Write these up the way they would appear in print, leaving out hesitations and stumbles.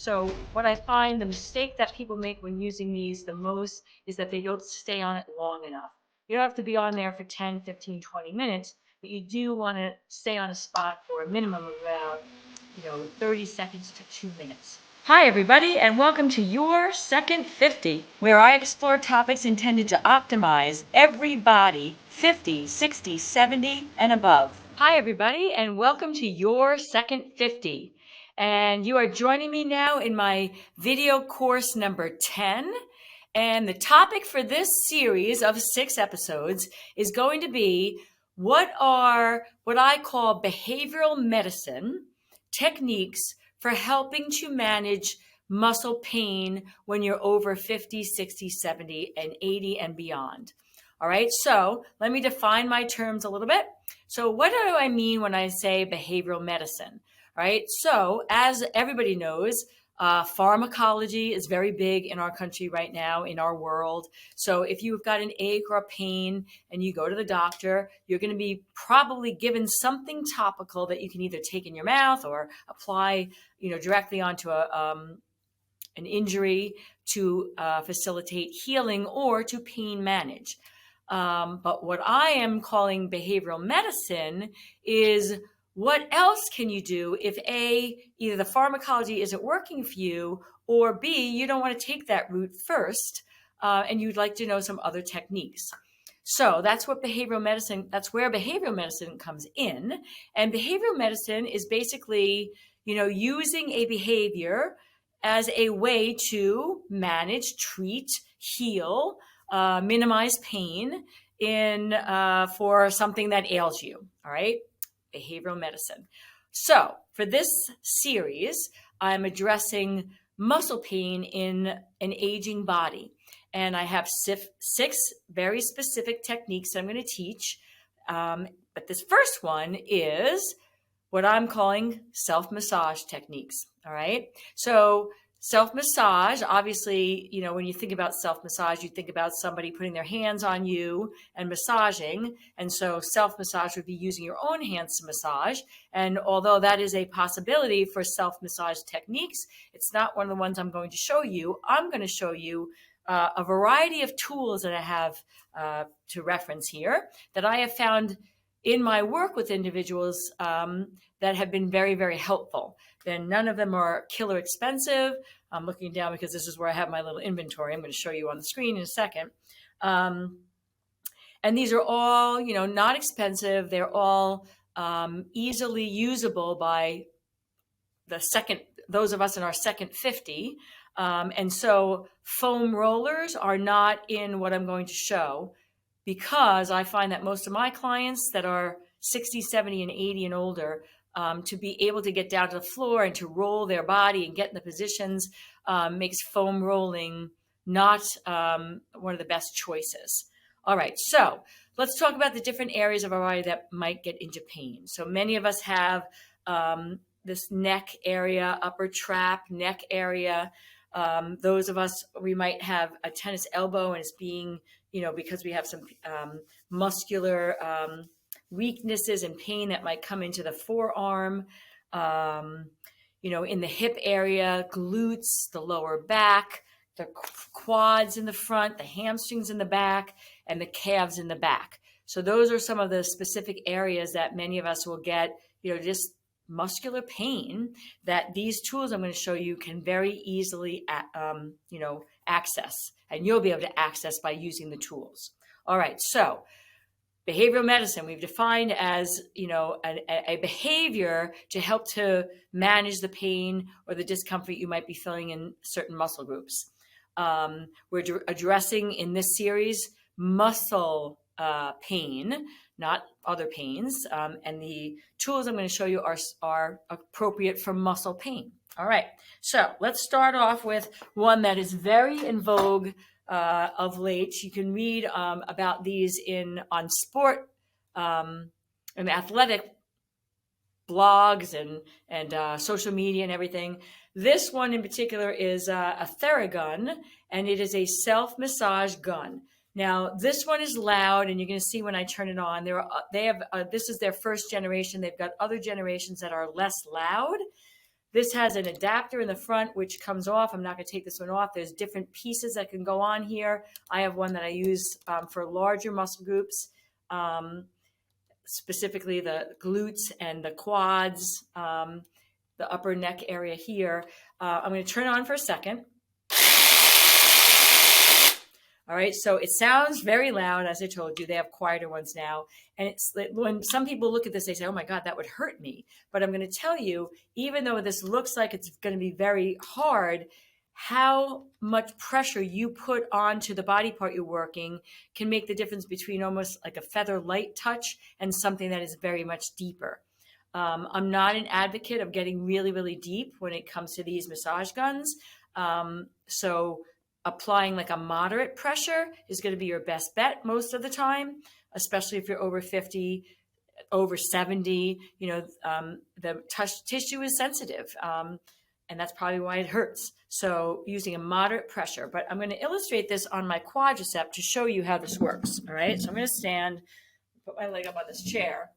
So what I find the mistake that people make when using these the most is that they don't stay on it long enough. You don't have to be on there for 10, 15, 20 minutes, but you do want to stay on a spot for a minimum of about, 30 seconds to 2 minutes. Hi, everybody, and welcome to Your Second 50, where I explore topics intended to optimize every body 50, 60, 70, and above. Hi, everybody, and welcome to Your Second 50. And you are joining me now in my video course number 10. And the topic for this series of 6 episodes is going to be what are what I call behavioral medicine techniques for helping to manage muscle pain when you're over 50, 60, 70, and 80 and beyond. All right, so let me define my terms a little bit. So what do I mean when I say behavioral medicine? Right? So as everybody knows, pharmacology is very big in our country right now, in our world. So if you've got an ache or a pain and you go to the doctor, you're going to be probably given something topical that you can either take in your mouth or apply, directly onto an injury to facilitate healing or to pain manage. But what I am calling behavioral medicine is what else can you do if A, either the pharmacology isn't working for you, or B, you don't want to take that route first, and you'd like to know some other techniques. So that's where behavioral medicine comes in. And behavioral medicine is basically, using a behavior as a way to manage, treat, heal, minimize pain for something that ails you. All right. Behavioral medicine. So for this series, I'm addressing muscle pain in an aging body. And I have 6 very specific techniques I'm going to teach. But this first one is what I'm calling self-massage techniques. All right. So self-massage, obviously, when you think about self-massage, you think about somebody putting their hands on you and massaging. And so self-massage would be using your own hands to massage. And although that is a possibility for self-massage techniques, it's not one of the ones I'm going to show you. I'm going to show you a variety of tools that I have to reference here that I have found in my work with individuals that have been very, very helpful. Then none of them are killer expensive. I'm looking down because this is where I have my little inventory. I'm going to show you on the screen in a second. And these are all, not expensive. They're all easily usable by those of us in our second 50. And so foam rollers are not in what I'm going to show, because I find that most of my clients that are 60, 70, and 80 and older, to be able to get down to the floor and to roll their body and get in the positions makes foam rolling not one of the best choices. All right, so let's talk about the different areas of our body that might get into pain. So many of us have this neck area, upper trap, neck area. Those of us, we might have a tennis elbow and it's being, because we have some muscular weaknesses and pain that might come into the forearm, in the hip area, glutes, the lower back, the quads in the front, the hamstrings in the back, and the calves in the back. So those are some of the specific areas that many of us will get, just muscular pain that these tools I'm going to show you can very easily, access, and you'll be able to access by using the tools. All right. So behavioral medicine, we've defined as, a behavior to help to manage the pain or the discomfort you might be feeling in certain muscle groups. We're addressing in this series muscle pain, not other pains. And the tools I'm going to show you are appropriate for muscle pain. All right. So let's start off with one that is very in vogue of late. You can read about these on sport and athletic blogs and social media and everything. This one in particular is a Theragun, and it is a self-massage gun. Now, this one is loud, and you're going to see when I turn it on. This is their first generation. They've got other generations that are less loud. This has an adapter in the front, which comes off. I'm not going to take this one off. There's different pieces that can go on here. I have one that I use for larger muscle groups, specifically the glutes and the quads, the upper neck area here. I'm going to turn it on for a second. All right, so it sounds very loud, as I told you. They have quieter ones now. And it's when some people look at this, they say, oh my God, that would hurt me. But I'm going to tell you, even though this looks like it's going to be very hard, how much pressure you put onto the body part you're working can make the difference between almost like a feather light touch and something that is very much deeper. I'm not an advocate of getting really, really deep when it comes to these massage guns. So applying like a moderate pressure is going to be your best bet most of the time, especially if you're over 50, over 70. The tissue is sensitive, and that's probably why it hurts. So using a moderate pressure. But I'm going to illustrate this on my quadricep to show you how this works. All right, so I'm going to stand, put my leg up on this chair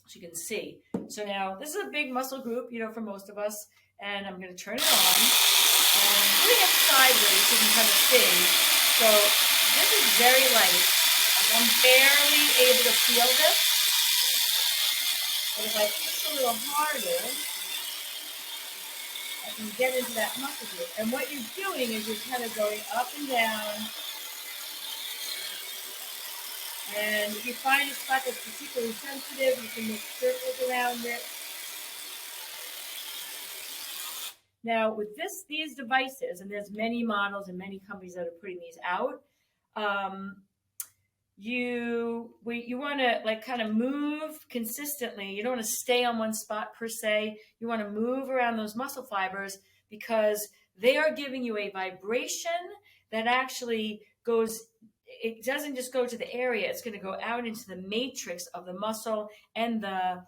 so you can see. So now this is a big muscle group, for most of us, and I'm going to turn it on. And doing it sideways so you can kind of see. So this is very light. I'm barely able to feel this. But if I push a little harder, I can get into that muscle group. And what you're doing is you're kind of going up and down. And if you find a spot that's particularly sensitive, you can make circles around it. Now, with these devices, and there's many models and many companies that are putting these out, you want to kind of move consistently. You don't want to stay on one spot per se. You want to move around those muscle fibers because they are giving you a vibration that actually goes. It doesn't just go to the area. It's going to go out into the matrix of the muscle and the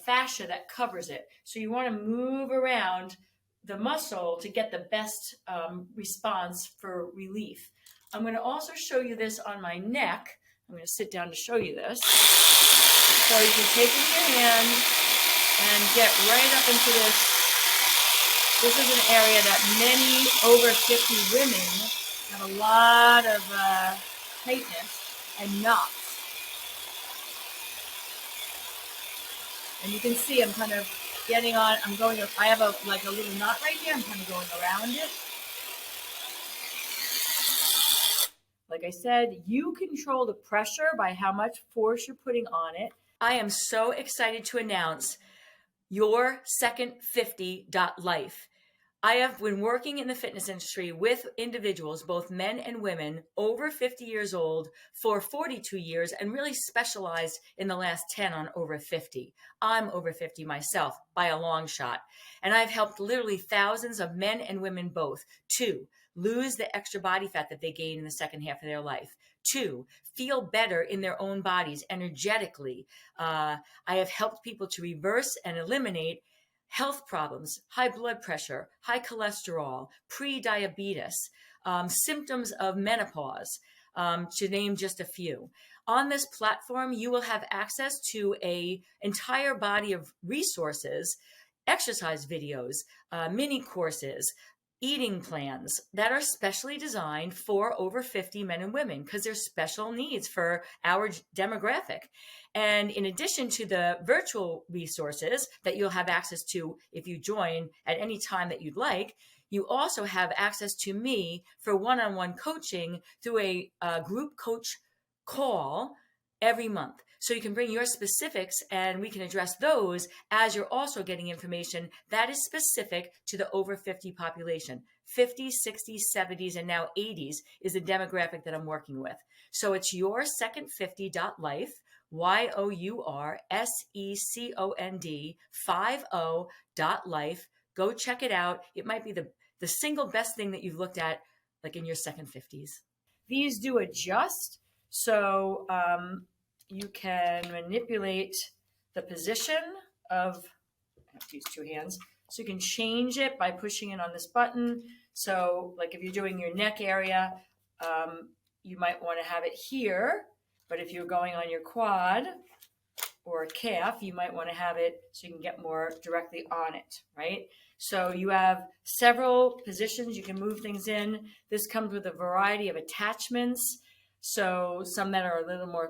fascia that covers it. So you want to move around the muscle to get the best response for relief. I'm going to also show you this on my neck. I'm going to sit down to show you this. So you can take it in your hand and get right up into this. This is an area that many over 50 women have a lot of tightness and knots. And you can see I'm kind of getting on, I have a little knot right here. I'm kind of going around it. Like I said, you control the pressure by how much force you're putting on it. I am so excited to announce your second 50.life. I have been working in the fitness industry with individuals, both men and women, over 50 years old for 42 years and really specialized in the last 10 on over 50. I'm over 50 myself by a long shot. And I've helped literally thousands of men and women both to lose the extra body fat that they gain in the second half of their life. 2, feel better in their own bodies energetically. I have helped people to reverse and eliminate health problems, high blood pressure, high cholesterol, pre-diabetes, symptoms of menopause, to name just a few. On this platform, you will have access to an entire body of resources, exercise videos, mini courses, eating plans that are specially designed for over 50 men and women because there's special needs for our demographic. And in addition to the virtual resources that you'll have access to if you join at any time that you'd like, you also have access to me for one-on-one coaching through a group coach call every month. So you can bring your specifics and we can address those as you're also getting information that is specific to the over 50 population. 50s, 60s, 70s, and now 80s is the demographic that I'm working with. So it's your second 50.life, YOURSECOND 50.life. Go check it out. It might be the single best thing that you've looked at like in your second 50s. These do adjust. So you can manipulate the position of, I have to use 2 hands. So you can change it by pushing it on this button. So like if you're doing your neck area, you might want to have it here. But if you're going on your quad or a calf, you might want to have it so you can get more directly on it, right? So you have several positions you can move things in. This comes with a variety of attachments. So some that are a little more,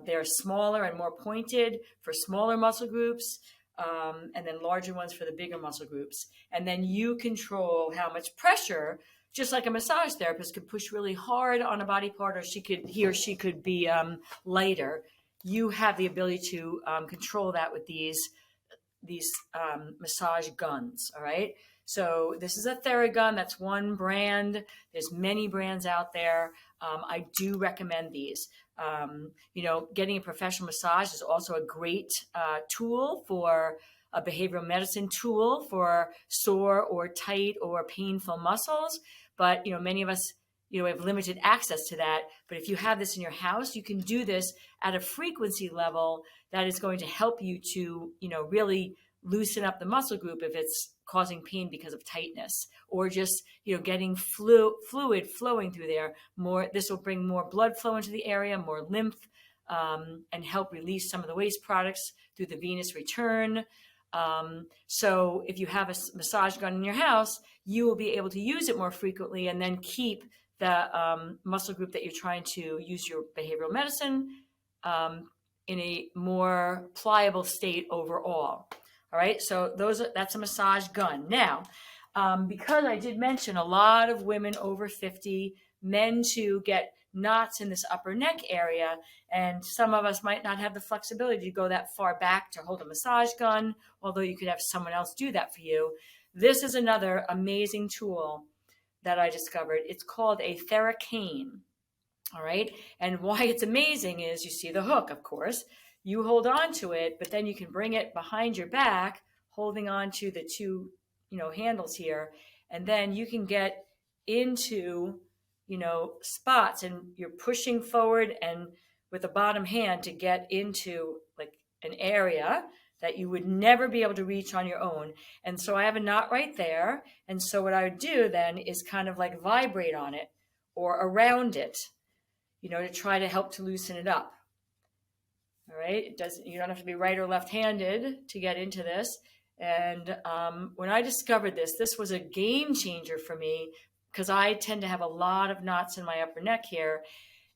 they're smaller and more pointed for smaller muscle groups, and then larger ones for the bigger muscle groups. And then you control how much pressure, just like a massage therapist could push really hard on a body part, or he or she could be lighter. You have the ability to control that with these massage guns. All right. So this is a Theragun. That's one brand. There's many brands out there. I do recommend these. Getting a professional massage is also a great tool for a behavioral medicine tool for sore or tight or painful muscles. But, many of us, have limited access to that. But if you have this in your house, you can do this at a frequency level that is going to help you to, really loosen up the muscle group if it's causing pain because of tightness, or just, getting fluid flowing through there more. This will bring more blood flow into the area, more lymph, and help release some of the waste products through the venous return. So if you have a massage gun in your house, you will be able to use it more frequently and then keep the muscle group that you're trying to use your behavioral medicine in a more pliable state overall. All right, so that's a massage gun. Now, because I did mention a lot of women over 50, men too, get knots in this upper neck area, and some of us might not have the flexibility to go that far back to hold a massage gun, although you could have someone else do that for you. This is another amazing tool that I discovered. It's called a Theracane. All right, and why it's amazing is you see the hook, of course. You hold on to it, but then you can bring it behind your back, holding on to the two, handles here, and then you can get into, spots, and you're pushing forward and with the bottom hand to get into like an area that you would never be able to reach on your own. And so I have a knot right there. And so what I would do then is kind of like vibrate on it or around it, to try to help to loosen it up. All right. You don't have to be right or left-handed to get into this. And when I discovered this was a game changer for me, because I tend to have a lot of knots in my upper neck here.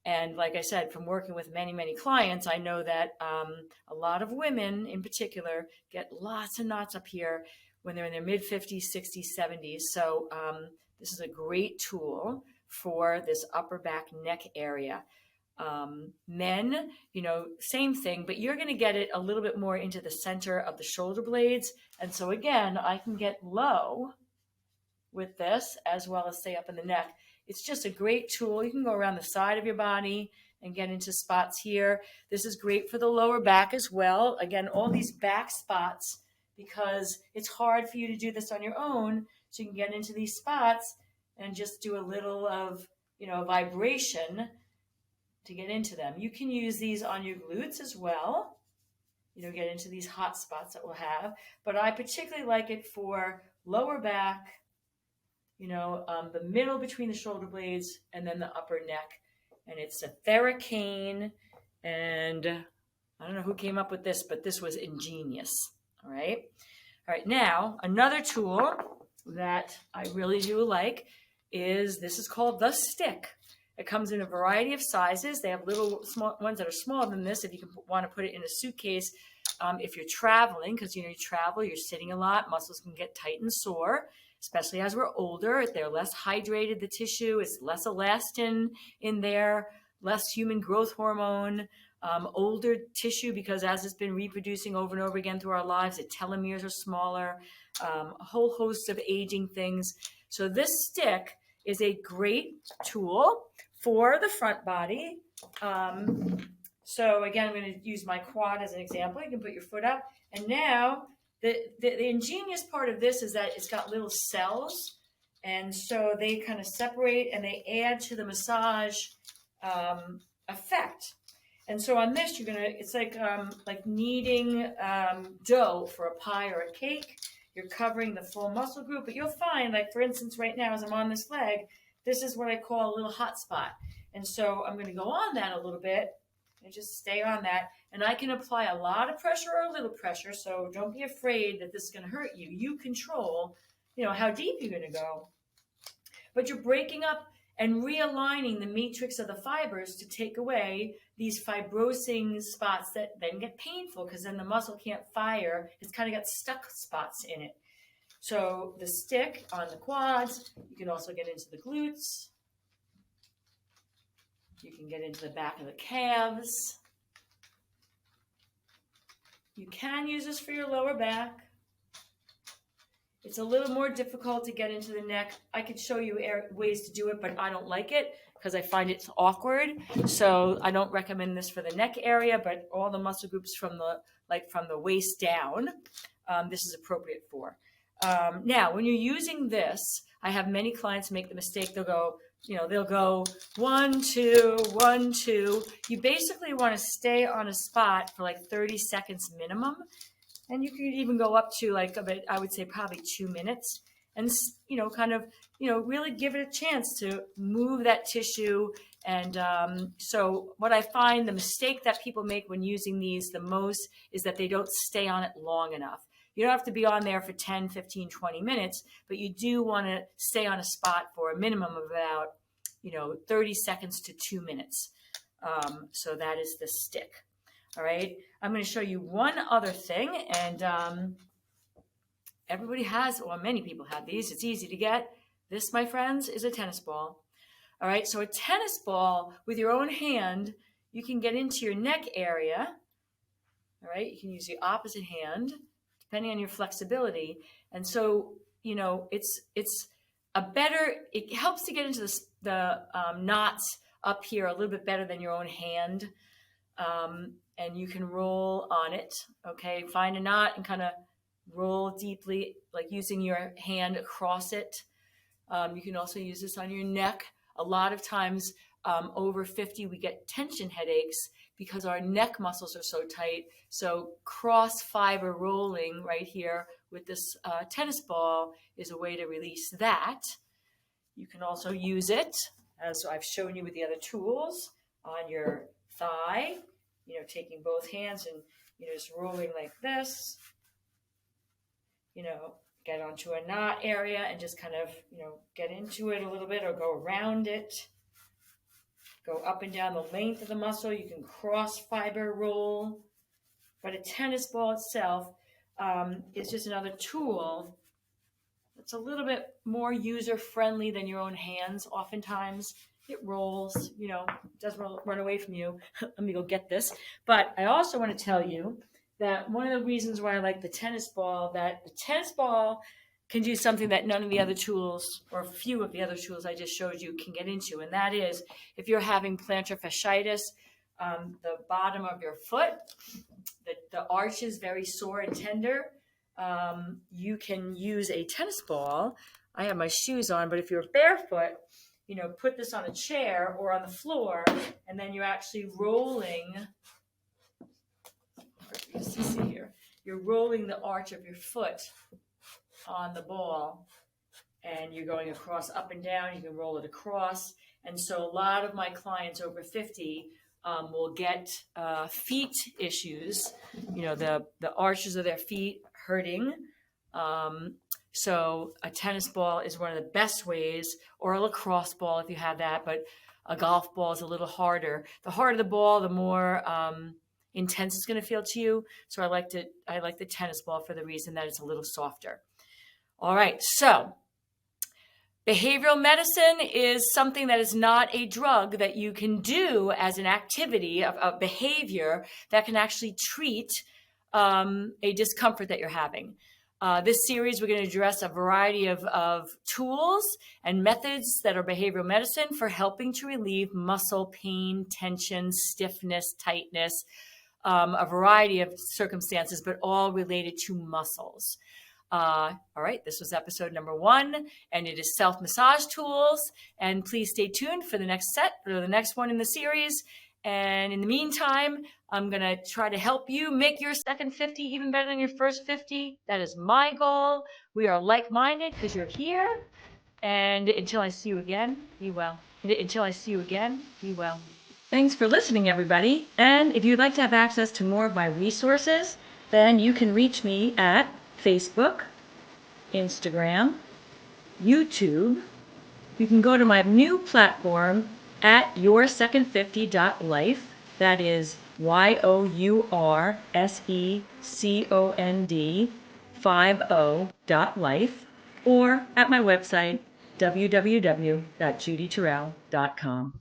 And like I said, from working with many, many clients, I know that a lot of women in particular get lots of knots up here when they're in their mid-50s, 60s, 70s. So this is a great tool for this upper back neck area. Men, same thing, but you're going to get it a little bit more into the center of the shoulder blades. And so again, I can get low with this as well as stay up in the neck. It's just a great tool. You can go around the side of your body and get into spots here. This is great for the lower back as well. Again, all these back spots, because it's hard for you to do this on your own. So you can get into these spots and just do a little of, vibration to get into them. You can use these on your glutes as well, get into these hot spots that we'll have. But I particularly like it for lower back, the middle between the shoulder blades and then the upper neck. And it's a Theracane. And I don't know who came up with this, but this was ingenious. All right. All right. Now, another tool that I really do like is called the stick. It comes in a variety of sizes. They have little small ones that are smaller than this if you want to put it in a suitcase. If you're traveling, because you travel, you're sitting a lot, muscles can get tight and sore, especially as we're older. They're less hydrated, the tissue, it's less elastin in there, less human growth hormone, older tissue, because as it's been reproducing over and over again through our lives, the telomeres are smaller, a whole host of aging things. So this stick is a great tool for the front body. So again, I'm going to use my quad as an example. You can put your foot up. And now the ingenious part of this is that it's got little cells. And so they kind of separate and they add to the massage effect. And so on this, it's like kneading dough for a pie or a cake. You're covering the full muscle group, but you'll find, like for instance, right now as I'm on this leg, this is what I call a little hot spot. And so I'm going to go on that a little bit and just stay on that. And I can apply a lot of pressure or a little pressure, so don't be afraid that this is going to hurt you. You control, how deep you're going to go. But you're breaking up and realigning the matrix of the fibers to take away these fibrosing spots that then get painful because then the muscle can't fire. It's kind of got stuck spots in it. So the stick on the quads, you can also get into the glutes. You can get into the back of the calves. You can use this for your lower back. It's a little more difficult to get into the neck. I could show you ways to do it, but I don't like it because I find it's awkward. So I don't recommend this for the neck area, but all the muscle groups from the waist down, this is appropriate for. Now, when you're using this, I have many clients make the mistake. They'll go 1, 2, 1, 2. You basically want to stay on a spot for like 30 seconds minimum. And you could even go up to I would say probably 2 minutes, and really give it a chance to move that tissue. And so what I find the mistake that people make when using these the most is that they don't stay on it long enough. You don't have to be on there for 10, 15, 20 minutes, but you do want to stay on a spot for a minimum of about 30 seconds to 2 minutes. So that is the stick. All right, I'm going to show you one other thing, and everybody has, or many people have these. It's easy to get. This, my friends, is a tennis ball. All right, so a tennis ball with your own hand, you can get into your neck area. All right, you can use the opposite hand, depending on your flexibility. And so, it helps to get into the knots up here a little bit better than your own hand. And you can roll on it, okay? Find a knot and kind of roll deeply, like using your hand across it. You can also use this on your neck. A lot of times over 50, we get tension headaches because our neck muscles are so tight. So cross fiber rolling right here with this tennis ball is a way to release that. You can also use it, as I've shown you with the other tools, on your thigh. Taking both hands and, just rolling like this, get onto a knot area and just kind of, get into it a little bit or go around it. Go up and down the length of the muscle. You can cross fiber roll. But a tennis ball itself is just another tool that's a little bit more user-friendly than your own hands oftentimes. It rolls, doesn't run away from you. Let me go get this. But I also want to tell you that one of the reasons why I like the tennis ball, that the tennis ball can do something that none of the other tools, or a few of the other tools I just showed you, can get into. And that is, if you're having plantar fasciitis, the bottom of your foot, the arch is very sore and tender, you can use a tennis ball. I have my shoes on, but if you're barefoot, put this on a chair or on the floor, and then you're actually rolling. See here, you're rolling the arch of your foot on the ball, and you're going across, up and down. You can roll it across, and so a lot of my clients over 50 will get feet issues. The arches of their feet hurting. So a tennis ball is one of the best ways, or a lacrosse ball if you have that, but a golf ball is a little harder. The harder the ball, the more intense it's going to feel to you. So I like the tennis ball for the reason that it's a little softer. All right, so behavioral medicine is something that is not a drug that you can do as an activity of behavior that can actually treat a discomfort that you're having. This series, we're going to address a variety of tools and methods that are behavioral medicine for helping to relieve muscle pain, tension, stiffness, tightness, a variety of circumstances, but all related to muscles. All right, this was episode number 1, and it is self-massage tools. And please stay tuned for the next set, or the next one in the series. And in the meantime, I'm going to try to help you make your second 50 even better than your first 50. That is my goal. We are like-minded because you're here. And until I see you again, be well. Until I see you again, be well. Thanks for listening, everybody. And if you'd like to have access to more of my resources, then you can reach me at Facebook, Instagram, YouTube. You can go to my new platform at yoursecond50.life. That is yoursecond50.life, or at my website www.judyterrell.com.